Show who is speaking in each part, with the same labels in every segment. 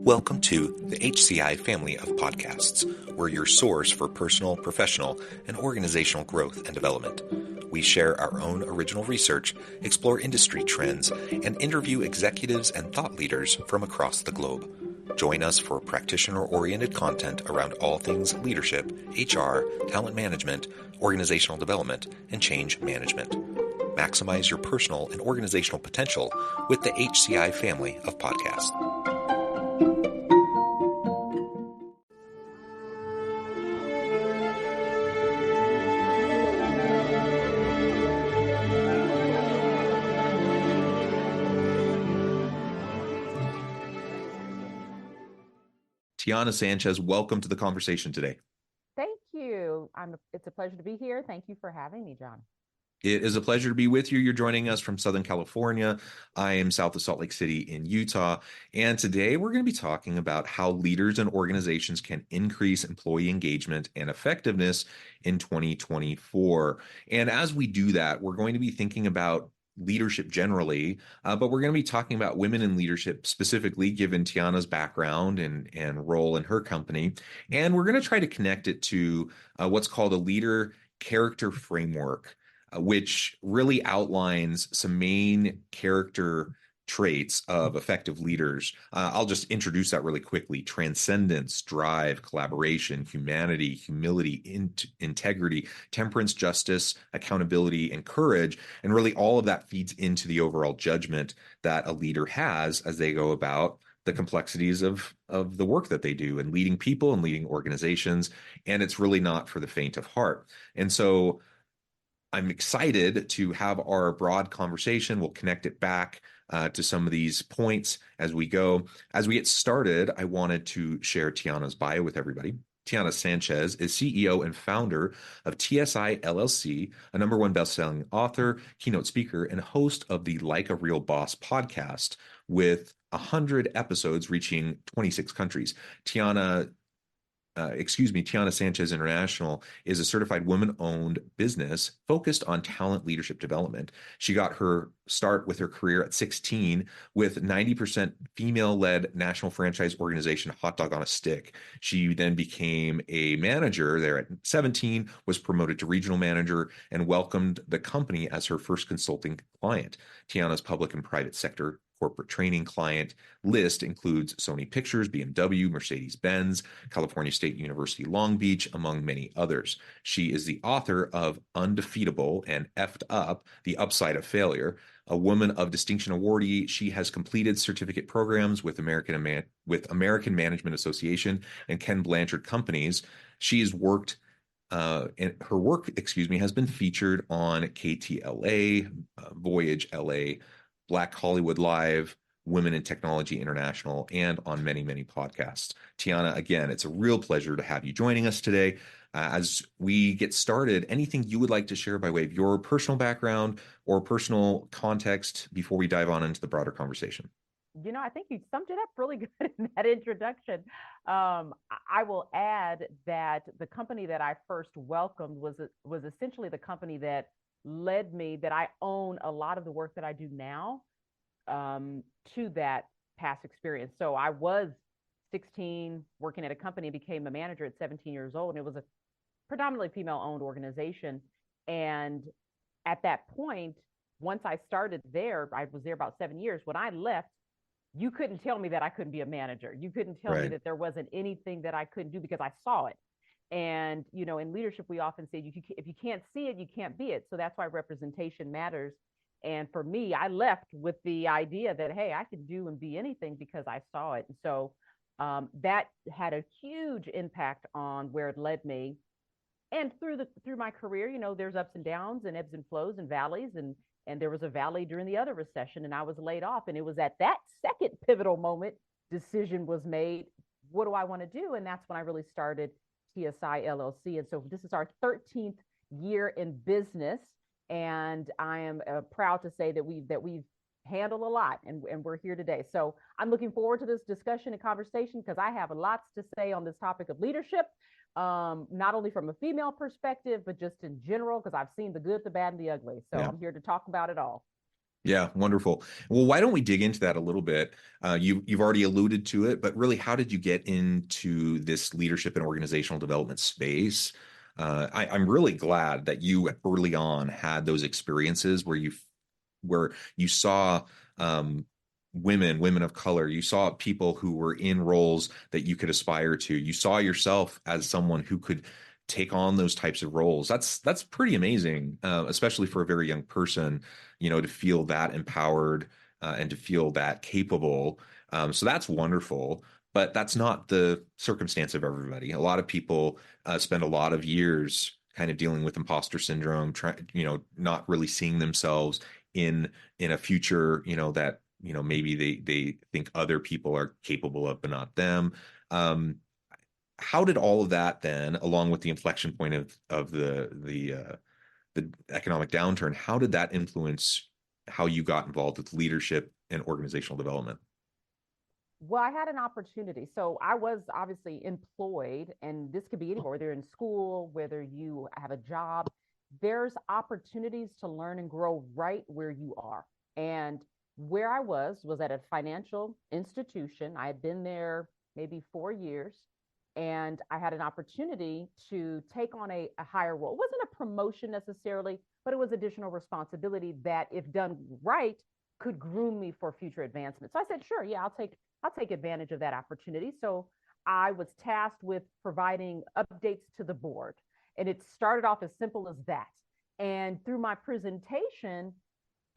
Speaker 1: Welcome to the HCI family of podcasts. We're your source for personal, professional, and organizational growth and development. We share our own original research, explore industry trends, and interview executives and thought leaders from across the globe. Join us for practitioner-oriented content around all things leadership, HR, talent management, organizational development, and change management. Maximize your personal and organizational potential with the HCI family of podcasts. Tiana Sanchez, welcome to the conversation today.
Speaker 2: Thank you. It's a pleasure to be here. Thank you for having me, John.
Speaker 1: It is a pleasure to be with you. You're joining us from Southern California. I am south of Salt Lake City in Utah. And today we're going to be talking about how leaders and organizations can increase employee engagement and effectiveness in 2024. And as we do that, we're going to be thinking about leadership generally, but we're going to be talking about women in leadership specifically, given Tiana's background and role in her company. And we're going to try to connect it to what's called a leader character framework, which really outlines some main character traits of effective leaders. I'll just introduce that really quickly: transcendence, drive, collaboration, humanity, humility, integrity, temperance, justice, accountability, and courage. And really all of that feeds into the overall judgment that a leader has as they go about the complexities of the work that they do and leading people and leading organizations. And it's really not for the faint of heart. And so I'm excited to have our broad conversation. We'll connect it back to some of these points as we go. As we get started, I wanted to share Tiana's bio with everybody. Tiana Sanchez is CEO and founder of TSI LLC, a #1 bestselling author, keynote speaker, and host of the Like a Real Boss podcast with 100 episodes reaching 26 countries. Tiana Sanchez International is a certified women-owned business focused on talent leadership development. She got her start with her career at 16 with 90% female-led national franchise organization Hot Dog on a Stick. She then became a manager there at 17, was promoted to regional manager, and welcomed the company as her first consulting client. Tiana's public and private sector corporate training client list includes Sony Pictures, BMW, Mercedes-Benz, California State University, Long Beach, among many others. She is the author of Undefeatable and Effed Up, The Upside of Failure, a Women of Distinction Awardee. She has completed certificate programs with American Management Association and Ken Blanchard companies. She has worked and her work, has been featured on KTLA, Voyage LA, Black Hollywood Live, Women in Technology International, and on many, many podcasts. Tiana, again, it's a real pleasure to have you joining us today. As we get started, anything you would like to share by way of your personal background or personal context before we dive on into the broader conversation?
Speaker 2: You know, I think you summed it up really good in that introduction. I will add that the company that I first welcomed was essentially the company that led me, that I own a lot of the work that I do now to that past experience. So I was 16 working at a company, became a manager at 17 years old, and it was a predominantly female-owned organization. And at that point, once I started there, I was there about 7 years. When I left, you couldn't tell me that I couldn't be a manager. You couldn't tell me that there wasn't anything that I couldn't do because I saw it. And, you know, in leadership, we often say, if you can't see it, you can't be it. So that's why representation matters. And for me, I left with the idea that, hey, I can do and be anything because I saw it. And so that had a huge impact on where it led me. And through my career, you know, there's ups and downs and ebbs and flows and valleys. And there was a valley during the other recession, and I was laid off. And it was at that second pivotal moment, decision was made. What do I want to do? And that's when I really started TSI LLC. And so this is our 13th year in business. And I am proud to say that we've handled a lot, and we're here today. So I'm looking forward to this discussion and conversation because I have lots to say on this topic of leadership, not only from a female perspective, but just in general, because I've seen the good, the bad, and the ugly. So I'm here to talk about it all.
Speaker 1: Yeah, wonderful. Well, why don't we dig into that a little bit? You've already alluded to it, but really, how did you get into this leadership and organizational development space? I'm really glad that you early on had those experiences where you saw women of color, you saw people who were in roles that you could aspire to. You saw yourself as someone who could take on those types of roles. That's pretty amazing, especially for a very young person, to feel that empowered and to feel that capable. So that's wonderful. But that's not the circumstance of everybody. A lot of people spend a lot of years kind of dealing with imposter syndrome, not really seeing themselves in a future, that maybe they think other people are capable of, but not them. Um, how did all of that then, along with the inflection point of the economic downturn, how did that influence how you got involved with leadership and organizational development?
Speaker 2: Well, I had an opportunity. So I was obviously employed, and this could be anywhere, whether you're in school, whether you have a job, there's opportunities to learn and grow right where you are. And where I was at a financial institution. I had been there maybe 4 years, and I had an opportunity to take on a higher role. It wasn't a promotion necessarily, but it was additional responsibility that, if done right, could groom me for future advancement. So I said, sure, yeah, I'll take advantage of that opportunity. So I was tasked with providing updates to the board. And it started off as simple as that. And through my presentation,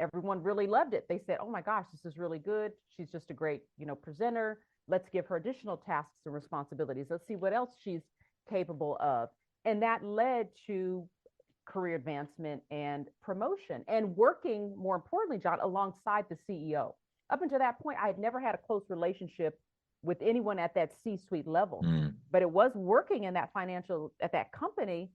Speaker 2: everyone really loved it. They said, "Oh my gosh, this is really good. She's just a great, presenter. Let's give her additional tasks and responsibilities. Let's see what else she's capable of." And that led to career advancement and promotion, and working, more importantly, John, alongside the CEO. Up until that point, I had never had a close relationship with anyone at that C-suite level,
Speaker 1: Mm.
Speaker 2: but it was working in that at that company.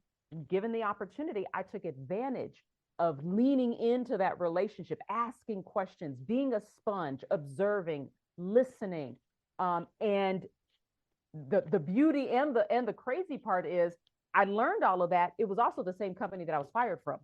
Speaker 2: Given the opportunity, I took advantage of leaning into that relationship, asking questions, being a sponge, observing, listening. And the beauty and the crazy part is, I learned all of that. It was also the same company that I was fired from.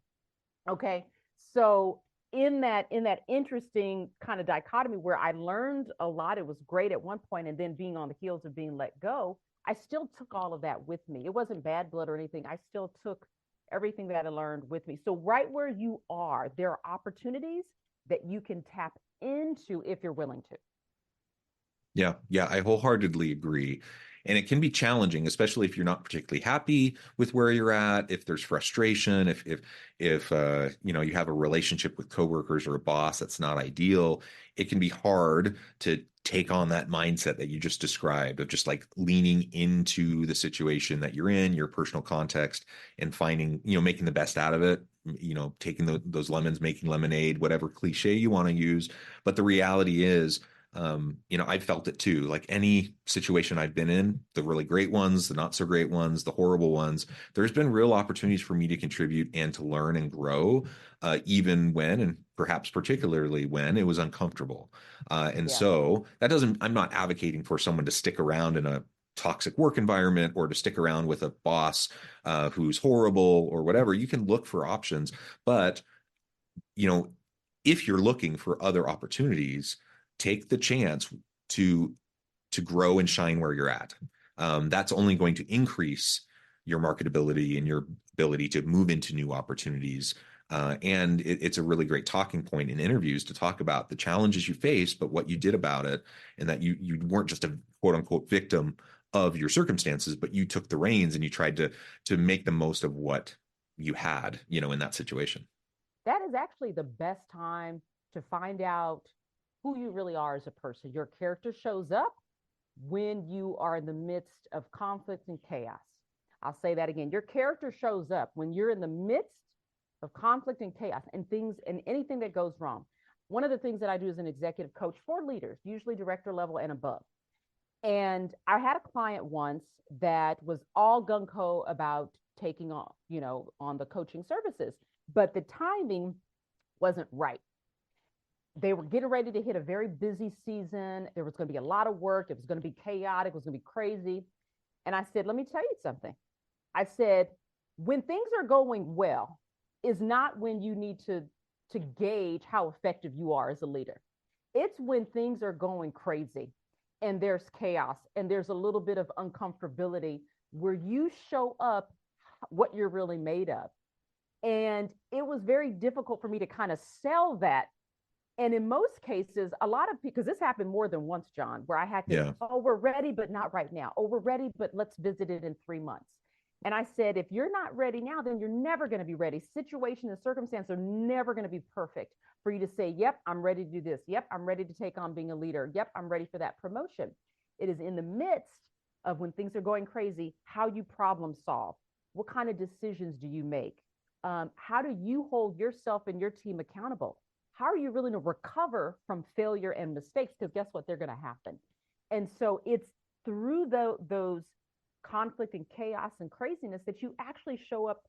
Speaker 2: Okay. So in that interesting kind of dichotomy where I learned a lot, it was great at one point, and then being on the heels of being let go, I still took all of that with me. It wasn't bad blood or anything. I still took everything that I learned with me. So right where you are, there are opportunities that you can tap into if you're willing to.
Speaker 1: Yeah, yeah, I wholeheartedly agree. And it can be challenging, especially if you're not particularly happy with where you're at, if there's frustration, if you have a relationship with coworkers or a boss that's not ideal, it can be hard to take on that mindset that you just described of just like leaning into the situation that you're in, your personal context, and finding, making the best out of it, taking those lemons, making lemonade, whatever cliche you want to use. But the reality is, I felt it too. Like any situation I've been in, the really great ones, the not so great ones, the horrible ones, there's been real opportunities for me to contribute and to learn and grow, even when, and perhaps particularly when, it was uncomfortable. And
Speaker 2: Yeah.
Speaker 1: so I'm not advocating for someone to stick around in a toxic work environment or to stick around with a boss who's horrible or whatever. You can look for options, but you know, if you're looking for other opportunities, take the chance to grow and shine where you're at. That's only going to increase your marketability and your ability to move into new opportunities. And it's a really great talking point in interviews to talk about the challenges you faced, but what you did about it, and that you weren't just a quote unquote victim of your circumstances, but you took the reins and you tried to make the most of what you had, in that situation.
Speaker 2: That is actually the best time to find out who you really are as a person. Your character shows up when you are in the midst of conflict and chaos. I'll say that again. Your character shows up when you're in the midst of conflict and chaos and things and anything that goes wrong. One of the things that I do as an executive coach for leaders, usually director level and above. And I had a client once that was all gung ho about taking on, on the coaching services, but the timing wasn't right. They were getting ready to hit a very busy season. There was going to be a lot of work. It was going to be chaotic. It was going to be crazy. And I said, let me tell you something. I said, when things are going well, is not when you need to to gauge how effective you are as a leader. It's when things are going crazy and there's chaos and there's a little bit of uncomfortability where you show up what you're really made of. And it was very difficult for me to kind of sell that. And in most cases, a lot of people, because this happened more than once, John, where I had to,
Speaker 1: Yeah.
Speaker 2: oh, we're ready, but not right now. Oh, we're ready, but let's visit it in 3 months. And I said, if you're not ready now, then you're never going to be ready. Situation and circumstance are never going to be perfect for you to say, yep, I'm ready to do this. Yep, I'm ready to take on being a leader. Yep, I'm ready for that promotion. It is in the midst of when things are going crazy, how you problem solve. What kind of decisions do you make? How do you hold yourself and your team accountable? How are you willing to recover from failure and mistakes? Because guess what? They're going to happen. And so it's through those conflict and chaos and craziness that you actually show up.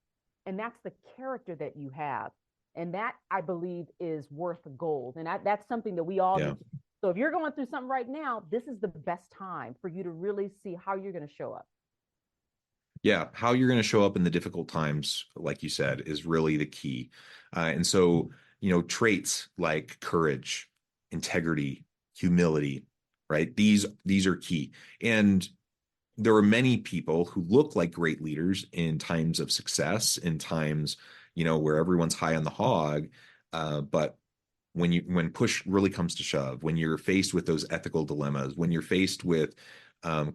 Speaker 2: And that's the character that you have. And that, I believe, is worth gold. And that's something that we all need to. So if you're going through something right now, this is the best time for you to really see how you're going to show up.
Speaker 1: Yeah, how you're going to show up in the difficult times, like you said, is really the key. And so, traits like courage, integrity, humility, right? These are key. And there are many people who look like great leaders in times of success, in times, where everyone's high on the hog. But when push really comes to shove, when you're faced with those ethical dilemmas, when you're faced with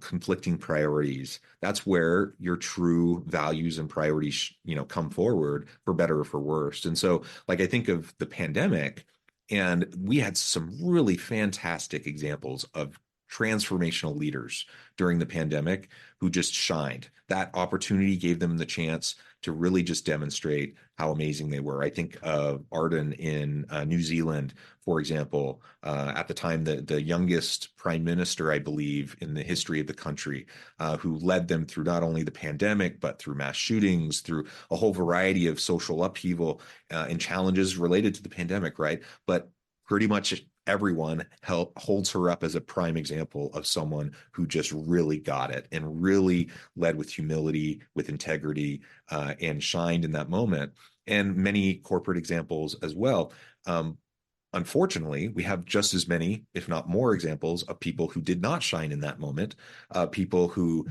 Speaker 1: conflicting priorities, that's where your true values and priorities, come forward, for better or for worse. And so, like, I think of the pandemic, and we had some really fantastic examples of transformational leaders during the pandemic who just shined. That opportunity gave them the chance to really just demonstrate how amazing they were. I think of Ardern in New Zealand, for example, at the time, the youngest prime minister, I believe, in the history of the country, who led them through not only the pandemic, but through mass shootings, through a whole variety of social upheaval and challenges related to the pandemic, right? But pretty much everyone holds her up as a prime example of someone who just really got it and really led with humility, with integrity, and shined in that moment. And many corporate examples as well. Unfortunately, we have just as many, if not more, examples of people who did not shine in that moment, people who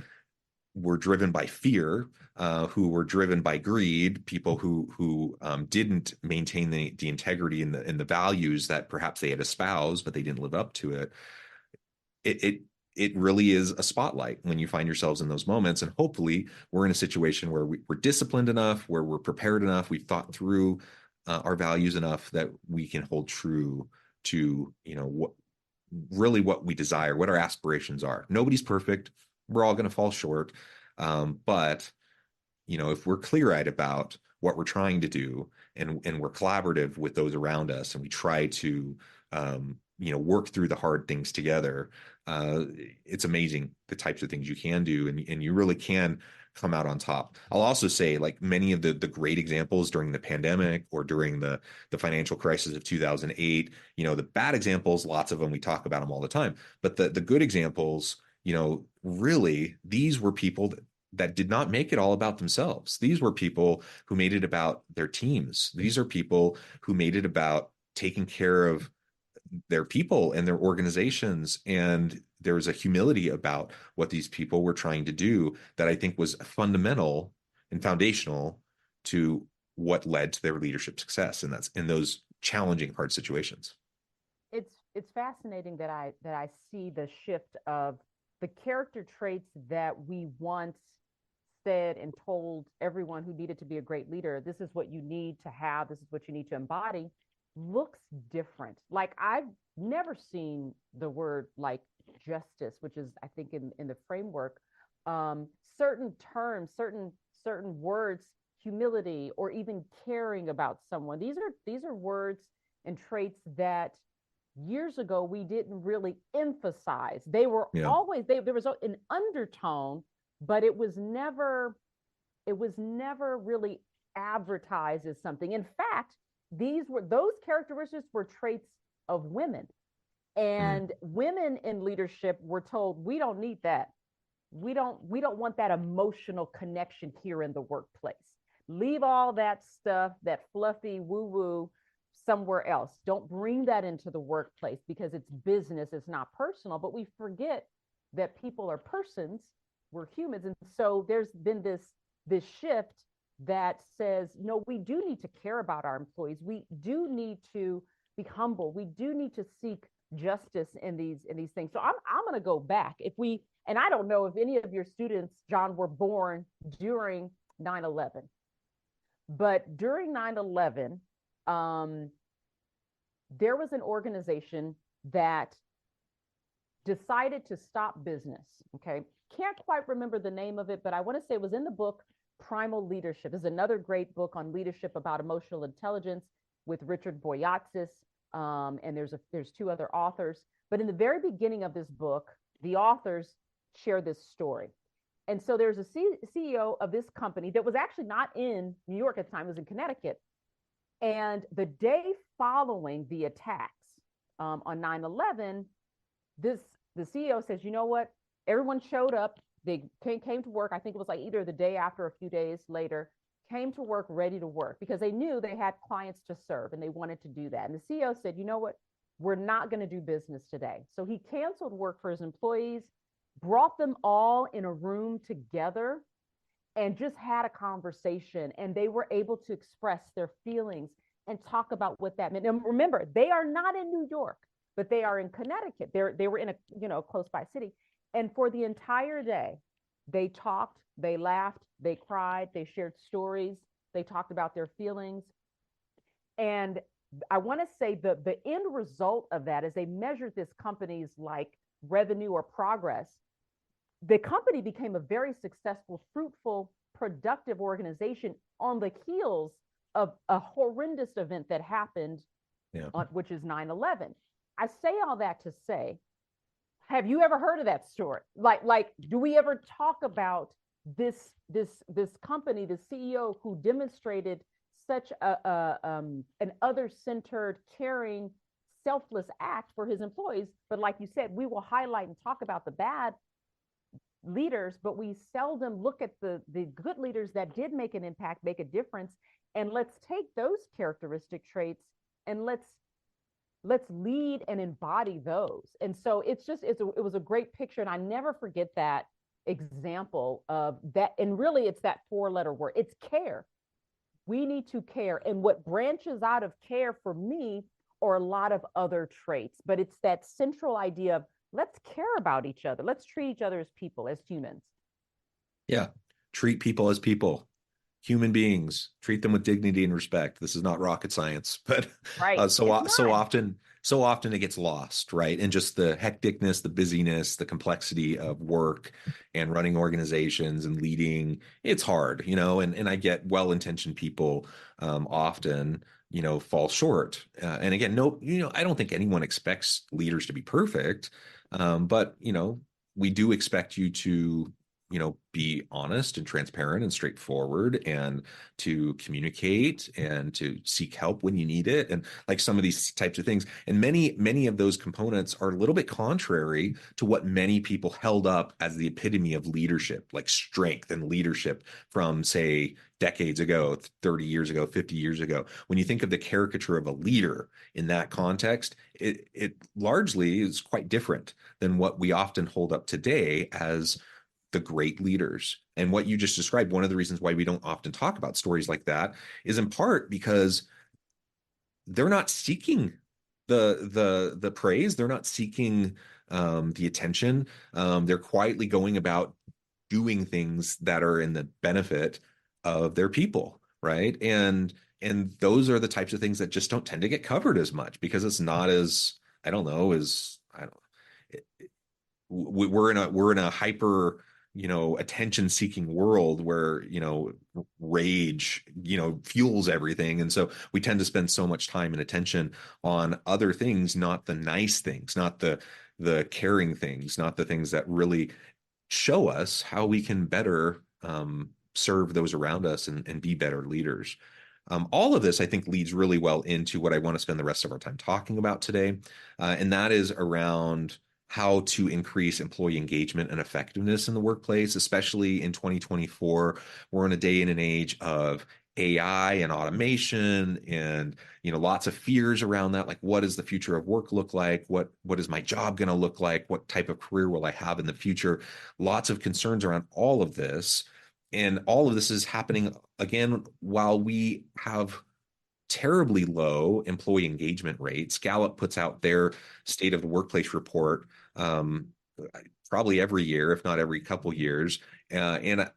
Speaker 1: were driven by fear, who were driven by greed, people who didn't maintain the integrity and the values that perhaps they had espoused, but they didn't live up to it. It really is a spotlight when you find yourselves in those moments. And hopefully we're in a situation where we're disciplined enough, where we're prepared enough, we've thought through our values enough that we can hold true to, what we desire, what our aspirations are. Nobody's perfect. We're all going to fall short. But, if we're clear-eyed about what we're trying to do, and we're collaborative with those around us, and we try to, work through the hard things together, it's amazing the types of things you can do, and you really can come out on top. I'll also say, like, many of the great examples during the pandemic or during the financial crisis of 2008, the bad examples, lots of them, we talk about them all the time, but the good examples, really, these were people that did not make it all about themselves. These were people who made it about their teams. These are people who made it about taking care of their people and their organizations. And there was a humility about what these people were trying to do that I think was fundamental and foundational to what led to their leadership success. And that's in those challenging, hard situations.
Speaker 2: It's fascinating that I see the shift of the character traits that we once said and told everyone who needed to be a great leader, this is what you need to have, this is what you need to embody, looks different. Like, I've never seen the word like justice, which is, I think, in the framework, certain terms, certain words, humility, or even caring about someone. These are words and traits that years ago we didn't really emphasize. They were always there was an undertone, but it was never really advertised as something. In fact, those characteristics were traits of women, and women in leadership were told, we don't need that. We don't want that emotional connection here in the workplace. Leave all that stuff, that fluffy woo woo somewhere else. Don't bring that into the workplace because it's business, it's not personal. But we forget that people are persons, we're humans. And so there's been this shift that says, no, we do need to care about our employees. We do need to be humble. We do need to seek justice in these things. So I'm going to go back. And I don't know if any of your students, John, were born during 9/11, but during 9/11, there was an organization that decided to stop business. Okay. Can't quite remember the name of it, but I want to say it was in the book Primal Leadership. This is another great book on leadership about emotional intelligence with Richard Boyatzis. And there's two other authors. But in the very beginning of this book, the authors share this story. And so there's a CEO of this company that was actually not in New York at the time, it was in Connecticut. And the day following the attacks on 9/11, the CEO says, you know what? Everyone showed up. They came to work. I think it was like either the day after or a few days later, came to work ready to work because they knew they had clients to serve and they wanted to do that. And the CEO said, you know what? We're not going to do business today. So he canceled work for his employees, brought them all in a room together and just had a conversation, and they were able to express their feelings and talk about what that meant. And remember, they are not in New York, but they are in Connecticut. They were in a close by city. And for the entire day, they talked, they laughed, they cried, they shared stories, they talked about their feelings. And I want to say the end result of that is they measured this company's like revenue or progress. The company became a very successful, fruitful, productive organization on the heels of a horrendous event that happened, which is 9/11. I say all that to say, have you ever heard of that story? Like, do we ever talk about this company, the CEO who demonstrated such an other-centered, caring, selfless act for his employees? But like you said, we will highlight and talk about the bad leaders, but we seldom look at the good leaders that did make an impact, make a difference. And let's take those characteristic traits and let's lead and embody those. And so it was a great picture. And I never forget that example of that. And really it's that 4-letter word. It's care. We need to care. And what branches out of care for me are a lot of other traits, but it's that central idea of let's care about each other. Let's treat each other as people, as humans.
Speaker 1: Yeah. Treat people as people. Human beings, treat them with dignity and respect. This is not rocket science, but
Speaker 2: right.
Speaker 1: so often it gets lost, right? And just the hecticness, the busyness, the complexity of work and running organizations and leading, it's hard, and I get well-intentioned people often, fall short. And again, I don't think anyone expects leaders to be perfect, but, we do expect you to be honest and transparent and straightforward and to communicate and to seek help when you need it. And like some of these types of things. And many of those components are a little bit contrary to what many people held up as the epitome of leadership, like strength and leadership from, say, decades ago, 30 years ago, 50 years ago. When you think of the caricature of a leader in that context, it largely is quite different than what we often hold up today as the great leaders. And what you just described, one of the reasons why we don't often talk about stories like that is in part because they're not seeking the praise. They're not seeking the attention. They're quietly going about doing things that are in the benefit of their people, right? And those are the types of things that just don't tend to get covered as much because it's not as, we're in a hyper attention seeking world where, rage, fuels everything. And so we tend to spend so much time and attention on other things, not the nice things, not the caring things, not the things that really show us how we can better serve those around us and be better leaders. All of this, I think, leads really well into what I want to spend the rest of our time talking about today. And that is around how to increase employee engagement and effectiveness in the workplace, especially in 2024. We're in a day and an age of AI and automation and, lots of fears around that. Like, what does the future of work look like? What is my job going to look like? What type of career will I have in the future? Lots of concerns around all of this. And all of this is happening again while we have terribly low employee engagement rates. Gallup puts out their state of the workplace report probably every year, if not every couple years. And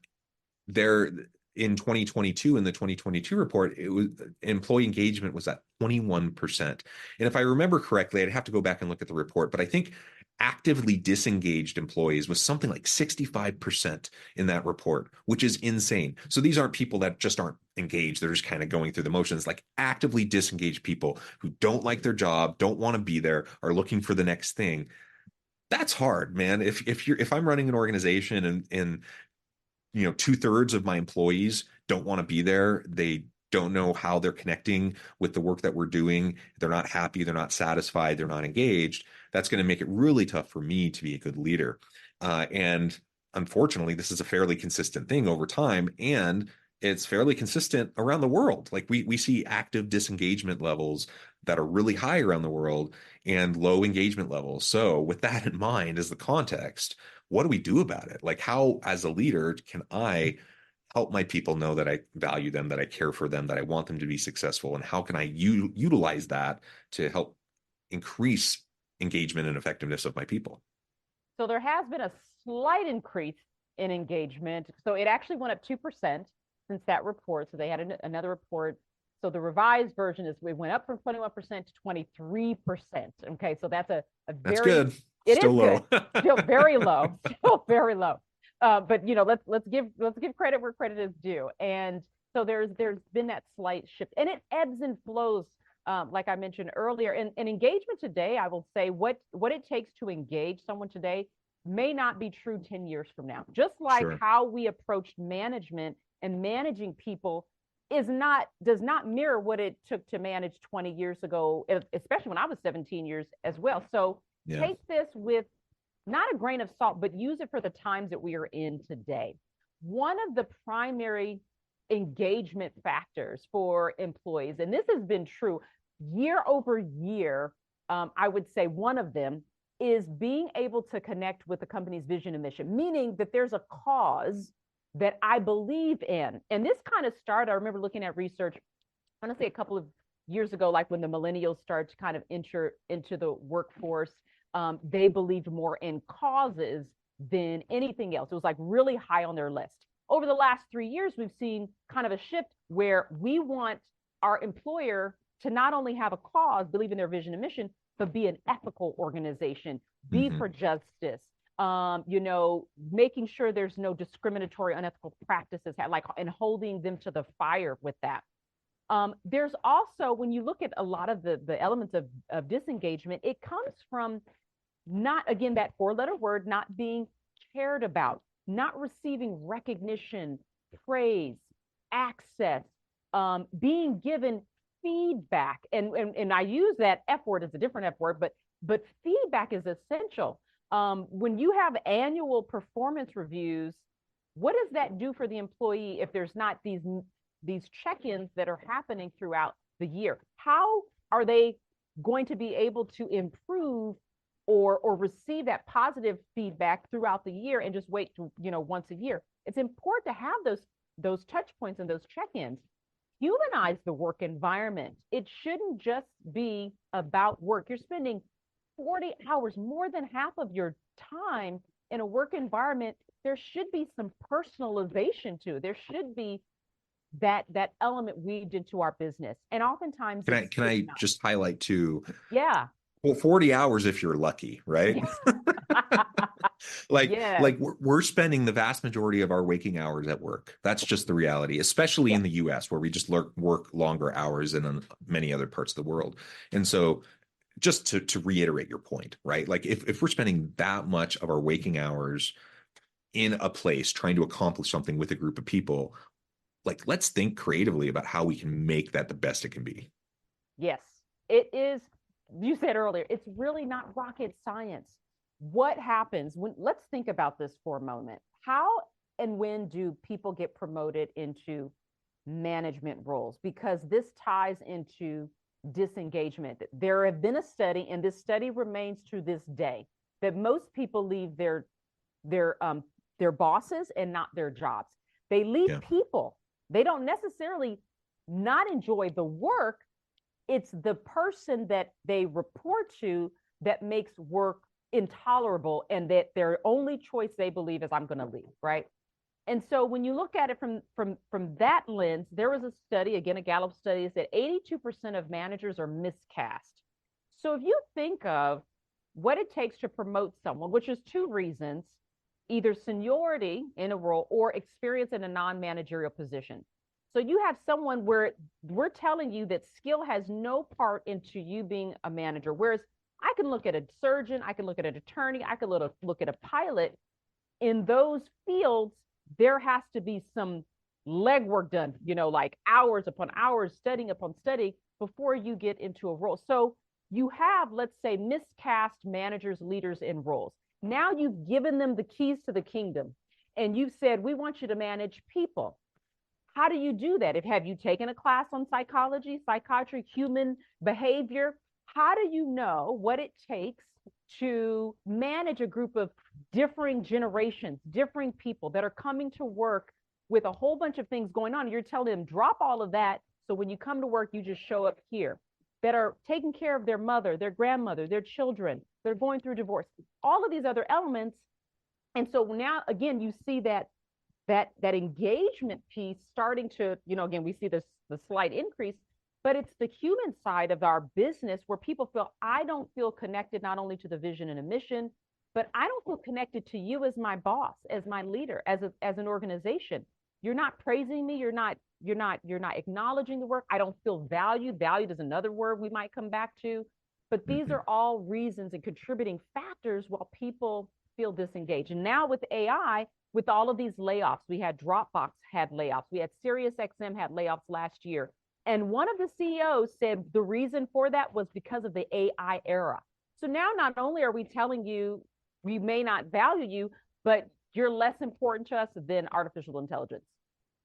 Speaker 1: there in 2022, in the 2022 report, it was employee engagement was at 21%. And if I remember correctly, I'd have to go back and look at the report, but I think actively disengaged employees was something like 65% in that report, which is insane. So these aren't people that just aren't engaged. They're just kind of going through the motions. Like actively disengaged people who don't like their job, don't want to be there, are looking for the next thing. That's hard, man. If I'm running an organization and 2/3 of my employees don't want to be there, they don't know how they're connecting with the work that we're doing, they're not happy, they're not satisfied, they're not engaged, that's going to make it really tough for me to be a good leader. And unfortunately, this is a fairly consistent thing over time, and it's fairly consistent around the world. Like we see active disengagement levels that are really high around the world and low engagement levels. So with that in mind as the context, what do we do about it? Like, how, as a leader, can I help my people know that I value them, that I care for them, that I want them to be successful? And how can I utilize that to help increase engagement and effectiveness of my people?
Speaker 2: So there has been a slight increase in engagement. So it actually went up 2% since that report. So they had another report. So the revised version is we went up from 21% to 23%. Okay, so that's a very
Speaker 1: That's good.
Speaker 2: It
Speaker 1: Still
Speaker 2: is
Speaker 1: low.
Speaker 2: good. Still very low. Still very low. But let's give credit where credit is due. And so there's been that slight shift, and it ebbs and flows. Like I mentioned earlier, and engagement today, I will say what it takes to engage someone today may not be true 10 years from now. Just like
Speaker 1: Sure.
Speaker 2: how we approached management and managing people does not mirror what it took to manage 20 years ago, especially when I was 17 years as well. So
Speaker 1: Yeah.
Speaker 2: take this with not a grain of salt, but use it for the times that we are in today. One of the primary engagement factors for employees, and this has been true year over year, I would say one of them is being able to connect with the company's vision and mission, meaning that there's a cause that I believe in. And this kind of started, I remember looking at research, I want to say a couple of years ago, like when the millennials started to kind of enter into the workforce, they believed more in causes than anything else. It was like really high on their list. Over the last 3 years, we've seen kind of a shift where we want our employer to not only have a cause, believe in their vision and mission, but be an ethical organization, be for justice, making sure there's no discriminatory, unethical practices, like, and holding them to the fire with that. There's also, when you look at a lot of the elements of disengagement, it comes from not, again, that four-letter word, not being cared about, not receiving recognition, praise, access, being given feedback. And I use that F word as a different F word, but feedback is essential. When you have annual performance reviews, what does that do for the employee if there's not these check-ins that are happening throughout the year? How are they going to be able to improve or receive that positive feedback throughout the year and just wait to, once a year? It's important to have those touch points and those check-ins. Humanize the work environment. It shouldn't just be about work. You're spending 40 hours, more than half of your time in a work environment. There should be some personalization too. There should be that element weaved into our business. And oftentimes
Speaker 1: Can I just highlight too?
Speaker 2: Yeah.
Speaker 1: Well, 40 hours if you're lucky, right? Like we're spending the vast majority of our waking hours at work. That's just the reality, especially in the US, where we just work longer hours than in many other parts of the world. And so just to reiterate your point, right? Like if we're spending that much of our waking hours in a place trying to accomplish something with a group of people, like let's think creatively about how we can make that the best it can be.
Speaker 2: Yes, it is. You said earlier, it's really not rocket science. What happens when, let's think about this for a moment. How and when do people get promoted into management roles, because this ties into disengagement. There have been a study, and this study remains to this day, that most people leave their bosses and not their jobs. They leave
Speaker 1: Yeah.
Speaker 2: people. They don't necessarily not enjoy the work. It's the person that they report to that makes work intolerable, and that their only choice, they believe, is I'm going to leave, right? And so when you look at it from that lens, there was a study, again, a Gallup study, that 82% of managers are miscast. So if you think of what it takes to promote someone, which is two reasons, either seniority in a role or experience in a non-managerial position. So you have someone where we're telling you that skill has no part into you being a manager. Whereas I can look at a surgeon, I can look at an attorney, I can look at a pilot. In those fields, there has to be some legwork done, like hours upon hours, studying upon study before you get into a role. So you have, let's say, miscast managers, leaders in roles. Now you've given them the keys to the kingdom, and you've said, we want you to manage people. How do you do that? Have you taken a class on psychology, psychiatry, human behavior? How do you know what it takes to manage a group of differing generations, differing people that are coming to work with a whole bunch of things going on? You're telling them, drop all of that. So when you come to work, you just show up here. That are taking care of their mother, their grandmother, their children. They're going through divorce, all of these other elements. And so now, again, you see that engagement piece starting to, again, we see the slight increase, but it's the human side of our business where people feel, I don't feel connected not only to the vision and a mission, but I don't feel connected to you as my boss, as my leader, as an organization. You're not praising me. You're not acknowledging the work. I don't feel valued. Valued is another word we might come back to. But these are all reasons and contributing factors while people feel disengaged. And now with AI, with all of these layoffs, we had Dropbox had layoffs. We had SiriusXM had layoffs last year. And one of the CEOs said the reason for that was because of the AI era. So now not only are we telling you we may not value you, but you're less important to us than artificial intelligence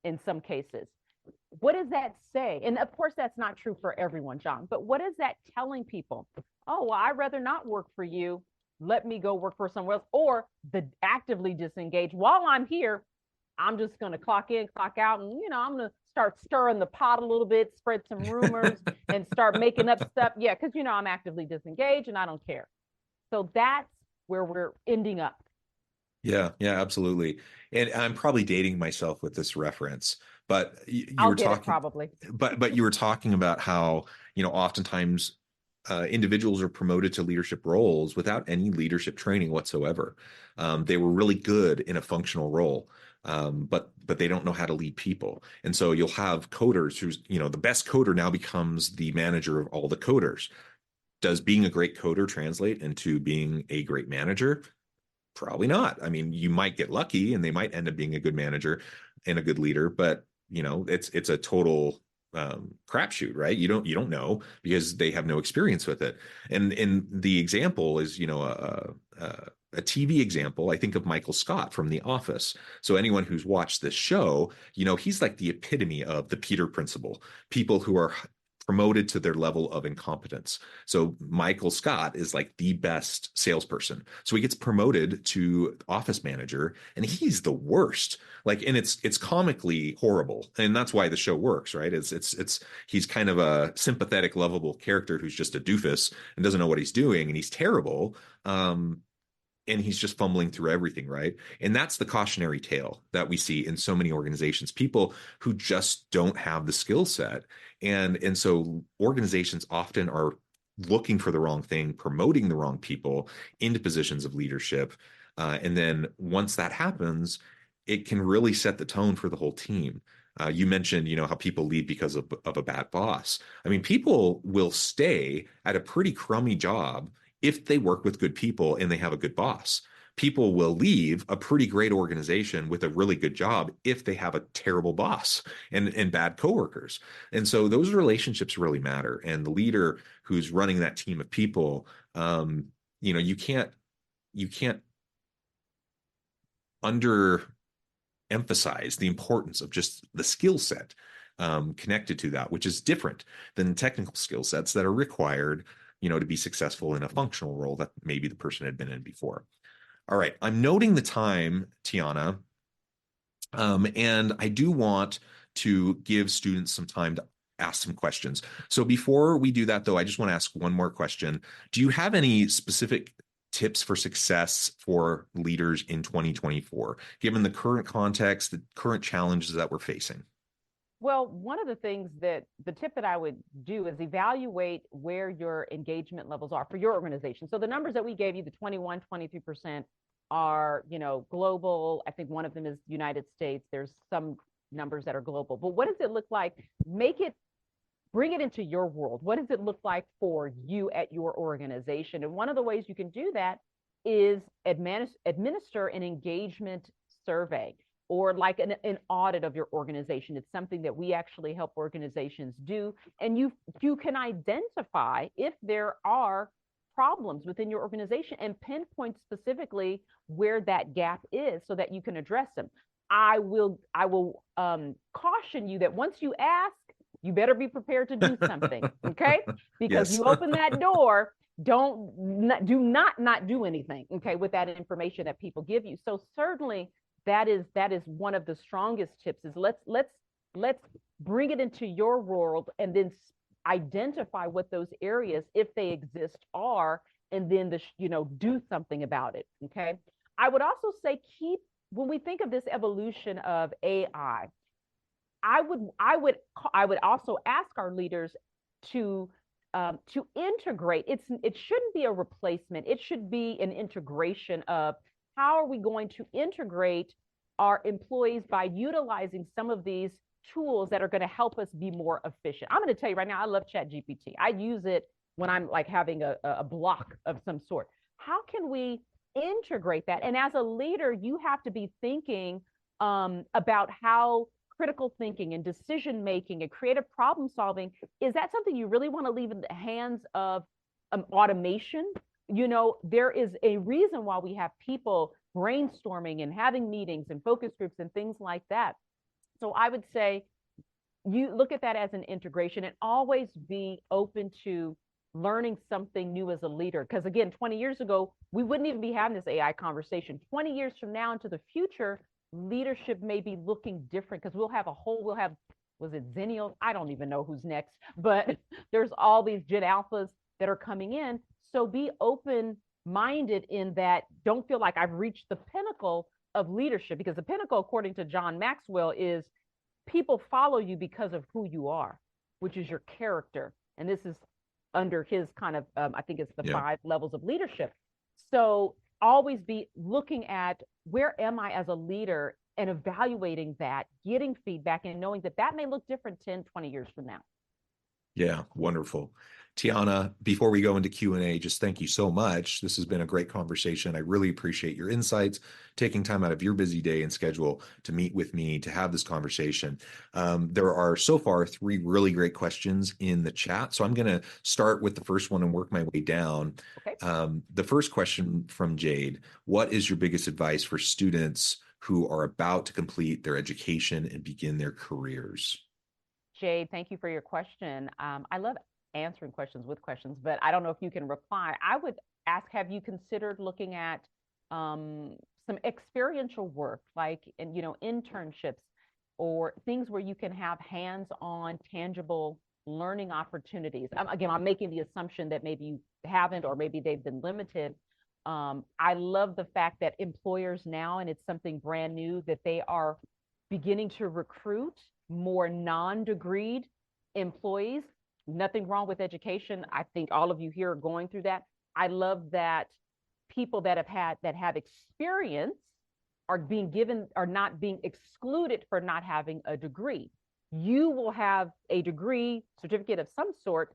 Speaker 2: in some cases. What does that say? And of course, that's not true for everyone, John, but what is that telling people? Oh, well, I'd rather not work for you. Let me go work for someone else, or the actively disengage. While I'm here, I'm just going to clock in, clock out, and, I'm going to start stirring the pot a little bit, spread some rumors and start making up stuff. Yeah, because, I'm actively disengaged and I don't care. So that's where we're ending up.
Speaker 1: Yeah, absolutely. And I'm probably dating myself with this reference, but you
Speaker 2: I'll
Speaker 1: were
Speaker 2: get it
Speaker 1: talking,
Speaker 2: probably.
Speaker 1: but you were talking about how, oftentimes individuals are promoted to leadership roles without any leadership training whatsoever. They were really good in a functional role, but they don't know how to lead people. And so you'll have coders who's, the best coder now becomes the manager of all the coders. Does being a great coder translate into being a great manager? Probably not. I mean, you might get lucky and they might end up being a good manager and a good leader, but it's a total crapshoot, right? You don't know because they have no experience with it. And the example is, a TV example. I think of Michael Scott from The Office. So anyone who's watched this show, he's like the epitome of the Peter principle. People who are promoted to their level of incompetence. So Michael Scott is like the best salesperson. So he gets promoted to office manager and he's the worst. Like, and it's comically horrible. And that's why the show works, right? It's he's kind of a sympathetic, lovable character who's just a doofus and doesn't know what he's doing and he's terrible. And he's just fumbling through everything, right? And that's the cautionary tale that we see in so many organizations, people who just don't have the skill set. And so organizations often are looking for the wrong thing, promoting the wrong people into positions of leadership. And then once that happens, it can really set the tone for the whole team. You mentioned, how people leave because of a bad boss. I mean, people will stay at a pretty crummy job if they work with good people and they have a good boss. People will leave a pretty great organization with a really good job if they have a terrible boss and bad coworkers. And so those relationships really matter. And the leader who's running that team of people, you can't underemphasize the importance of just the skill set connected to that, which is different than technical skill sets that are required, to be successful in a functional role that maybe the person had been in before. All right, I'm noting the time, Tiana, and I do want to give students some time to ask some questions. So before we do that, though, I just want to ask one more question. Do you have any specific tips for success for leaders in 2024, given the current context, the current challenges that we're facing?
Speaker 2: Well, one of the things that the tip that I would do is evaluate where your engagement levels are for your organization. So the numbers that we gave you, the 21, 23% are, global. I think one of them is United States. There's some numbers that are global. But what does it look like? Bring it into your world. What does it look like for you at your organization? And one of the ways you can do that is administer an engagement survey, or like an audit of your organization. It's something that we actually help organizations do. And you can identify if there are problems within your organization and pinpoint specifically where that gap is so that you can address them. I will caution you that once you ask, you better be prepared to do something, okay? Because
Speaker 1: Yes.
Speaker 2: you open that door, do not do anything, okay, with that information that people give you. So certainly that is one of the strongest tips is let's bring it into your world and then identify what those areas, if they exist, are, and then do something about it. Okay. I would also say when we think of this evolution of AI, I would also ask our leaders to integrate. It shouldn't be a replacement. It should be an integration of how are we going to integrate our employees by utilizing some of these tools that are going to help us be more efficient. I'm going to tell you right now, I love ChatGPT. I use it when I'm like having a block of some sort. How can we integrate that? And as a leader, you have to be thinking about how critical thinking and decision making and creative problem solving, is that something you really want to leave in the hands of automation? There is a reason why we have people brainstorming and having meetings and focus groups and things like that. So I would say you look at that as an integration and always be open to learning something new as a leader. Because again, 20 years ago, we wouldn't even be having this AI conversation. 20 years from now into the future, leadership may be looking different because was it Zennials? I don't even know who's next, but there's all these Gen Alphas that are coming in. So be open-minded in that. Don't feel like I've reached the pinnacle of leadership, because the pinnacle, according to John Maxwell, is people follow you because of who you are, which is your character. And this is under his kind of, I think it's the 5 levels of leadership. So always be looking at where am I as a leader and evaluating that, getting feedback, and knowing that may look different 10, 20 years from now.
Speaker 1: Yeah, wonderful. Tiana, before we go into Q&A, just thank you so much. This has been a great conversation. I really appreciate your insights, taking time out of your busy day and schedule to meet with me, to have this conversation. There are so far 3 really great questions in the chat. So I'm going to start with the first one and work my way down.
Speaker 2: Okay.
Speaker 1: The first question from Jade: what is your biggest advice for students who are about to complete their education and begin their careers?
Speaker 2: Jade, thank you for your question. I love answering questions with questions, but I don't know if you can reply. I would ask, have you considered looking at some experiential work, like internships or things where you can have hands-on, tangible learning opportunities? Again, I'm making the assumption that maybe you haven't, or maybe they've been limited. I love the fact that employers now, and it's something brand new, that they are beginning to recruit more non-degreed employees. Nothing wrong with education. I think all of you here are going through that. I love that people that have experience are not being excluded for not having a degree. You will have a degree, certificate of some sort.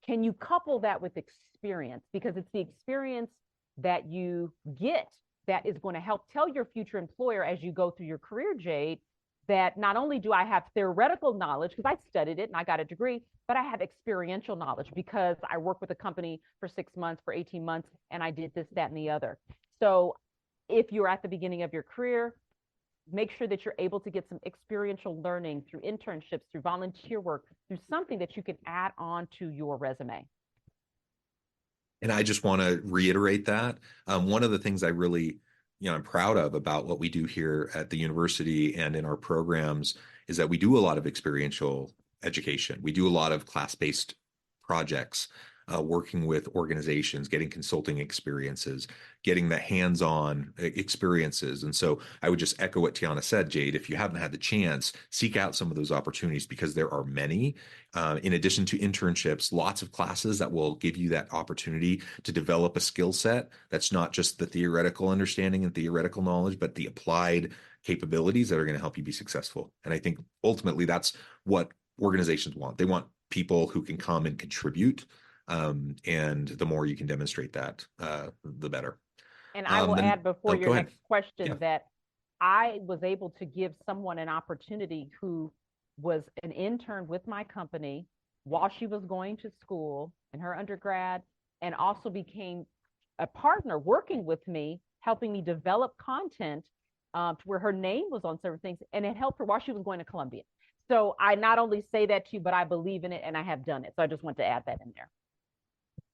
Speaker 2: Can you couple that with experience? Because it's the experience that you get that is going to help tell your future employer as you go through your career, Jade, that not only do I have theoretical knowledge, because I studied it and I got a degree, but I have experiential knowledge because I worked with a company for 6 months, for 18 months, and I did this, that, and the other. So if you're at the beginning of your career, make sure that you're able to get some experiential learning through internships, through volunteer work, through something that you can add on to your resume.
Speaker 1: And I just want to reiterate that. One of the things I really, I'm proud of about what we do here at the university and in our programs is that we do a lot of experiential education. We do a lot of class-based projects, working with organizations, getting consulting experiences, getting the hands-on experiences. And so I would just echo what Tiana said, Jade. If you haven't had the chance, seek out some of those opportunities because there are many. In addition to internships, lots of classes that will give you that opportunity to develop a skill set that's not just the theoretical understanding and theoretical knowledge, but the applied capabilities that are going to help you be successful. And I think ultimately that's what organizations want. They want people who can come and contribute. And the more you can demonstrate that, the better.
Speaker 2: And I will add before your next question that I was able to give someone an opportunity who was an intern with my company while she was going to school in her undergrad, and also became a partner working with me, helping me develop content to where her name was on certain things, and it helped her while she was going to Columbia. So I not only say that to you, but I believe in it and I have done it. So I just want to add that in there.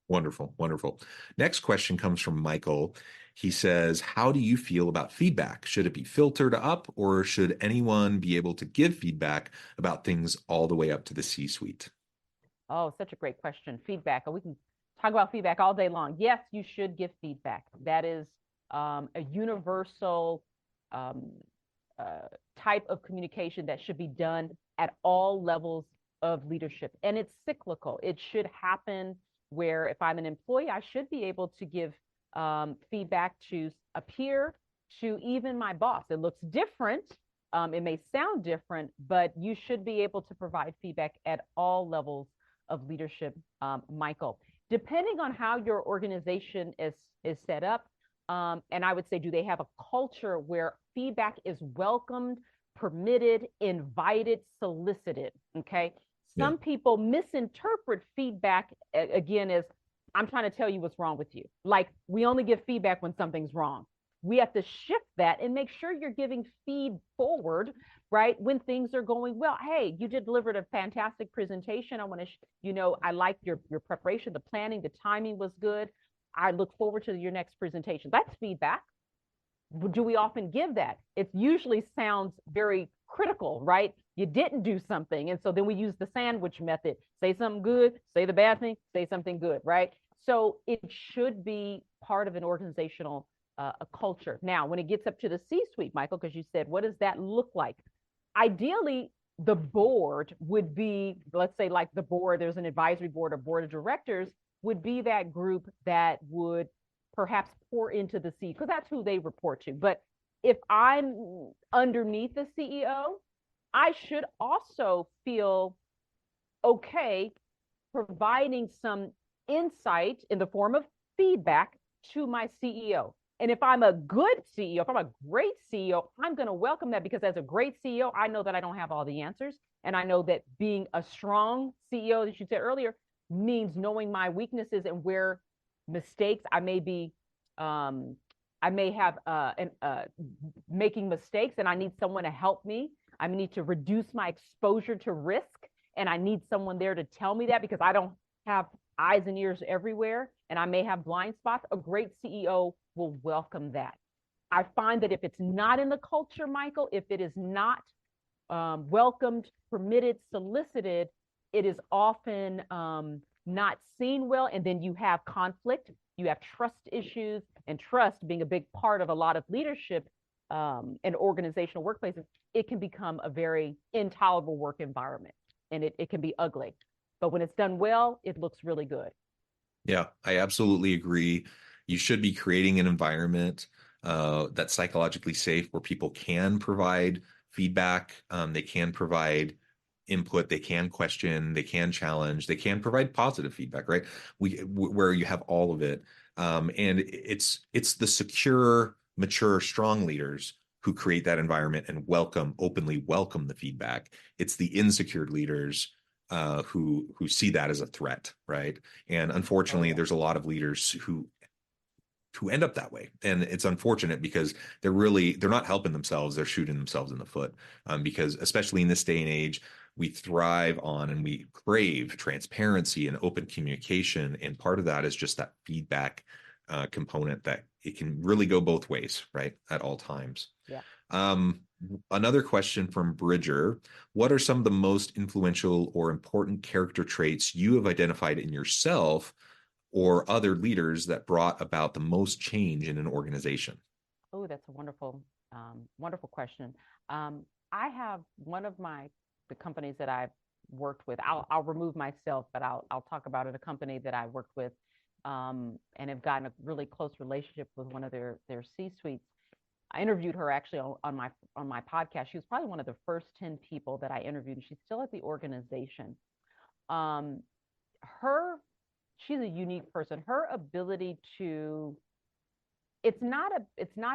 Speaker 1: Wonderful, wonderful. Next question comes from Michael. He says, how do you feel about feedback? Should it be filtered up, or should anyone be able to give feedback about things all the way up to the C-suite?
Speaker 2: Oh, such a great question. Feedback. We can talk about feedback all day long. Yes, you should give feedback. That is a universal type of communication that should be done at all levels of leadership. And it's cyclical. It should happen where if I'm an employee, I should be able to give feedback to a peer, to even my boss. It looks different. It may sound different, but you should be able to provide feedback at all levels of leadership, Michael. Depending on how your organization is set up, and I would say, do they have a culture where feedback is welcomed, permitted, invited, solicited? Okay. Some people misinterpret feedback again as I'm trying to tell you what's wrong with you. Like, we only give feedback when something's wrong. We have to shift that and make sure you're giving feed forward, right? When things are going well. Hey, you did delivered a fantastic presentation. I want to, I like your preparation, the planning, the timing was good. I look forward to your next presentation. That's feedback. Do we often give that? It usually sounds very critical, right? You didn't do something. And so then we use the sandwich method. Say something good, say the bad thing, say something good, right? So it should be part of an organizational a culture. Now, when it gets up to the C-suite, Michael, because you said, what does that look like? Ideally, the board would be, let's say like the board, there's an advisory board or board of directors, would be that group that would perhaps pour into the C, because that's who they report to. But if I'm underneath the CEO, I should also feel okay providing some insight in the form of feedback to my CEO. And if I'm a good CEO, if I'm a great CEO, I'm going to welcome that, because as a great CEO, I know that I don't have all the answers. And I know that being a strong CEO, as you said earlier, means knowing my weaknesses and where mistakes I may be, I may have making mistakes, and I need someone to help me. I need to reduce my exposure to risk, and I need someone there to tell me that, because I don't have eyes and ears everywhere, and I may have blind spots. A great CEO will welcome that. I find that if it's not in the culture, Michael, if it is not welcomed, permitted, solicited, it is often not seen well, and then you have conflict, you have trust issues, and trust being a big part of a lot of leadership and organizational workplaces, it can become a very intolerable work environment, and it can be ugly. But when it's done well, it looks really good.
Speaker 1: Yeah, I absolutely agree. You should be creating an environment that's psychologically safe, where people can provide feedback, they can provide input, they can question, they can challenge, they can provide positive feedback, right? Where you have all of it. And it's the secure, mature, strong leaders who create that environment and openly welcome the feedback. It's the insecure leaders who see that as a threat, right? And unfortunately, there's a lot of leaders who who end up that way. And it's unfortunate because they're not helping themselves. They're shooting themselves in the foot, because especially in this day and age, we thrive on and we crave transparency and open communication. And part of that is just that feedback component that it can really go both ways, right? At all times.
Speaker 2: Yeah.
Speaker 1: Another question from Bridger: what are some of the most influential or important character traits you have identified in yourself or other leaders that brought about the most change in an organization?
Speaker 2: Oh, that's a wonderful, wonderful question. I have one of the companies that I've worked with. I'll remove myself, but I'll talk about it. A company that I worked with, and have gotten a really close relationship with one of their C-suites. I interviewed her actually on my podcast. She was probably one of the first 10 people that I interviewed, and she's still at the organization. She's a unique person. Her ability to, it's not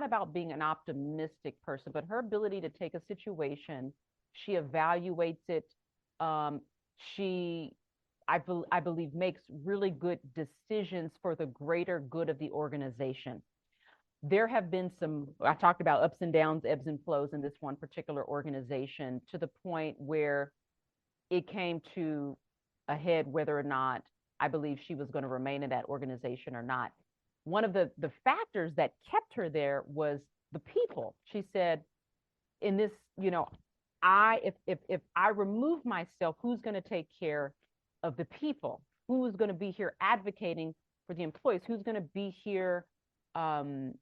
Speaker 2: about being an optimistic person, but her ability to take a situation, she evaluates it. I believe makes really good decisions for the greater good of the organization. There have been I talked about ups and downs, ebbs and flows in this one particular organization, to the point where it came to a head whether or not I believe she was going to remain in that organization or not. One of the factors that kept her there was the people. She said, in this, if I remove myself, who's going to take care of the people? Who's going to be here advocating for the employees? Who's going to be here doing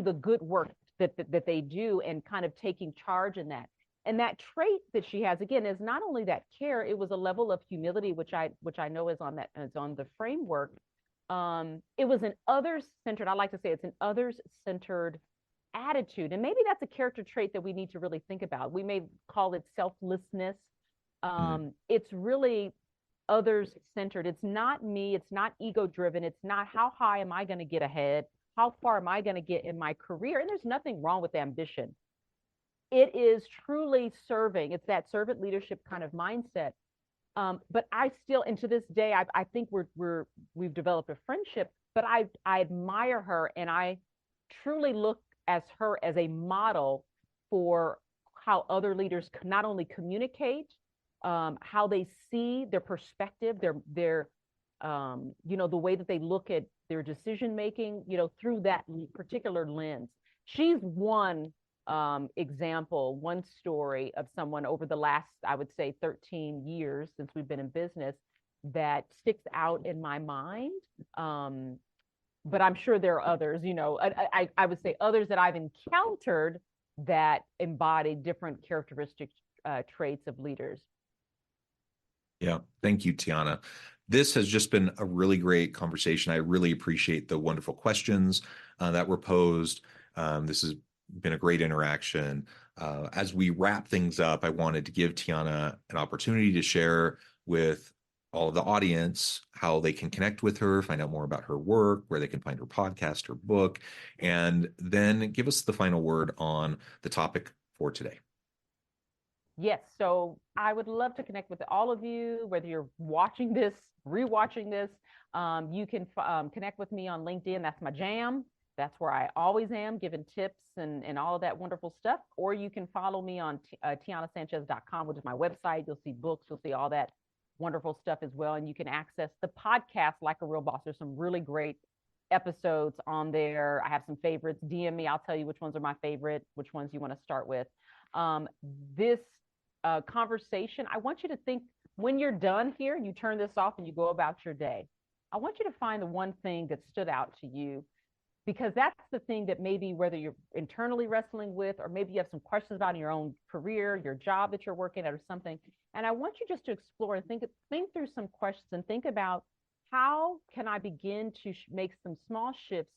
Speaker 2: the good work that they do and kind of taking charge in that. And that trait that she has, again, is not only that care, it was a level of humility, which I know is on the framework. It was an others-centered, I like to say it's an others-centered attitude. And maybe that's a character trait that we need to really think about. We may call it selflessness. It's really others-centered. It's not me. It's not ego-driven. It's not how high am I going to get ahead? How far am I going to get in my career? And there's nothing wrong with ambition. It is truly serving. It's that servant leadership kind of mindset. But I still, and to this day, I think we've developed a friendship. But I admire her, and I truly look at her as a model for how other leaders not only communicate, how they see their perspective, their the way that they look at their decision making, through that particular lens. She's one example, one story of someone over the last, I would say, 13 years since we've been in business, that sticks out in my mind. But I'm sure there are others, I would say others that I've encountered that embody different characteristics, traits of leaders.
Speaker 1: Yeah. Thank you, Tiana. This has just been a really great conversation. I really appreciate the wonderful questions that were posed. This has been a great interaction. As we wrap things up, I wanted to give Tiana an opportunity to share with all of the audience how they can connect with her, find out more about her work, where they can find her podcast, her book, and then give us the final word on the topic for today.
Speaker 2: Yes. So I would love to connect with all of you, whether you're watching this, rewatching this. You can connect with me on LinkedIn. That's my jam. That's where I always am, giving tips and all of that wonderful stuff. Or you can follow me on tianasanchez.com, which is my website. You'll see books. You'll see all that wonderful stuff as well. And you can access the podcast Like a Real Boss. There's some really great episodes on there. I have some favorites. DM me. I'll tell you which ones are my favorite, which ones you want to start with. This conversation, I want you to think, when you're done here and you turn this off and you go about your day, I want you to find the one thing that stood out to you, because that's the thing that maybe whether you're internally wrestling with, or maybe you have some questions about in your own career, your job that you're working at or something. And I want you just to explore and think through some questions and think about, how can I begin to make some small shifts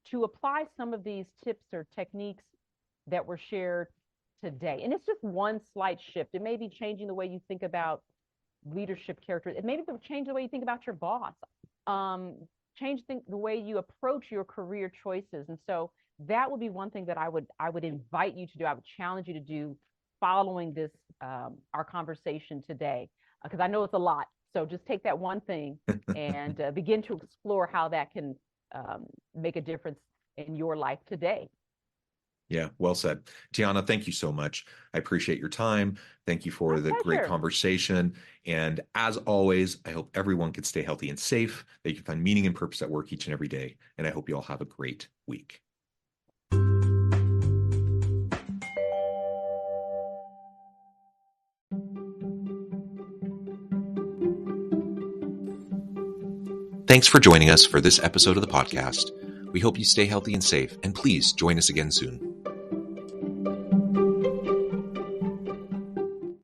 Speaker 2: to apply some of these tips or techniques that were shared today. And it's just one slight shift. It may be changing the way you think about leadership character. It may be change the way you think about your boss. Change the way you approach your career choices. And so that would be one thing that I would invite you to do. I would challenge you to do following this, our conversation today, because I know it's a lot. So just take that one thing and begin to explore how that can make a difference in your life today.
Speaker 1: Yeah, well said. Tiana, thank you so much. I appreciate your time. Thank you for the great conversation. And as always, I hope everyone can stay healthy and safe, that you can find meaning and purpose at work each and every day. And I hope you all have a great week. Thanks for joining us for this episode of the podcast. We hope you stay healthy and safe, and please join us again soon.